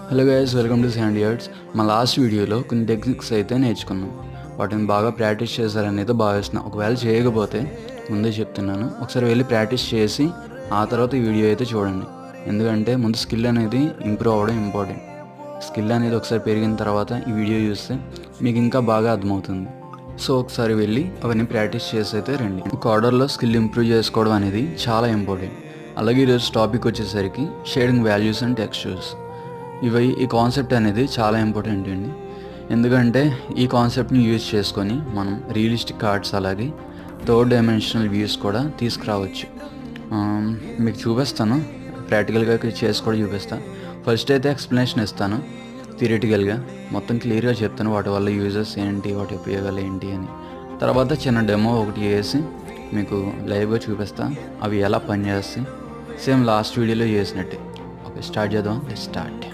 Hello guys, welcome to Sandy arts. మా last వీడియోలో కొన్ని టెక్నిక్స్ అయితే నేర్చుకున్నాం. వాటిని బాగా ప్రాక్టీస్ చేశారని అయితే భావిస్తున్నాను. ఒకవేళ చేయకపోతే ముందే చెప్తున్నాను, ఒకసారి వెళ్ళి ప్రాక్టీస్ చేసి ఆ తర్వాత ఈ వీడియో అయితే చూడండి. ఎందుకంటే ముందు స్కిల్ అనేది ఇంప్రూవ్ అవ్వడం ఇంపార్టెంట్. స్కిల్ అనేది ఒకసారి పెరిగిన తర్వాత ఈ వీడియో చూస్తే మీకు ఇంకా బాగా అర్థమవుతుంది. సో ఒకసారి వెళ్ళి అవన్నీ ప్రాక్టీస్ చేసి అయితే రండి. ఒక ఆర్డర్లో స్కిల్ ఇంప్రూవ్ చేసుకోవడం అనేది చాలా ఇంపార్టెంట్. అలాగే ఈరోజు టాపిక్ వచ్చేసరికి షేడింగ్ వాల్యూస్ అండ్ టెక్స్చర్స్. ఈ కాన్సెప్ట్ అనేది చాలా ఇంపార్టెంట్ అండి. ఎందుకంటే ఈ కాన్సెప్ట్ని యూజ్ చేసుకొని మనం రియలిస్టిక్ కార్డ్స్ అలాగే థర్డ్ డైమెన్షనల్ వ్యూస్ కూడా తీసుకురావచ్చు. మీకు చూపిస్తాను, ప్రాక్టికల్గా చేసి కూడా చూపిస్తాను. ఫస్ట్ అయితే ఎక్స్ప్లెనేషన్ ఇస్తాను, థియరిటికల్గా మొత్తం క్లియర్గా చెప్తాను వాటి వల్ల యూజెస్ ఏంటి, వాటి ఉపయోగాలు ఏంటి అని. తర్వాత చిన్న డెమో ఒకటి వేసి మీకు లైవ్గా చూపిస్తాను అవి ఎలా పనిచేస్తాయి, సేమ్ లాస్ట్ వీడియోలో చేసినట్టే. ఓకే, స్టార్ట్ చేద్దాం. స్టార్ట్.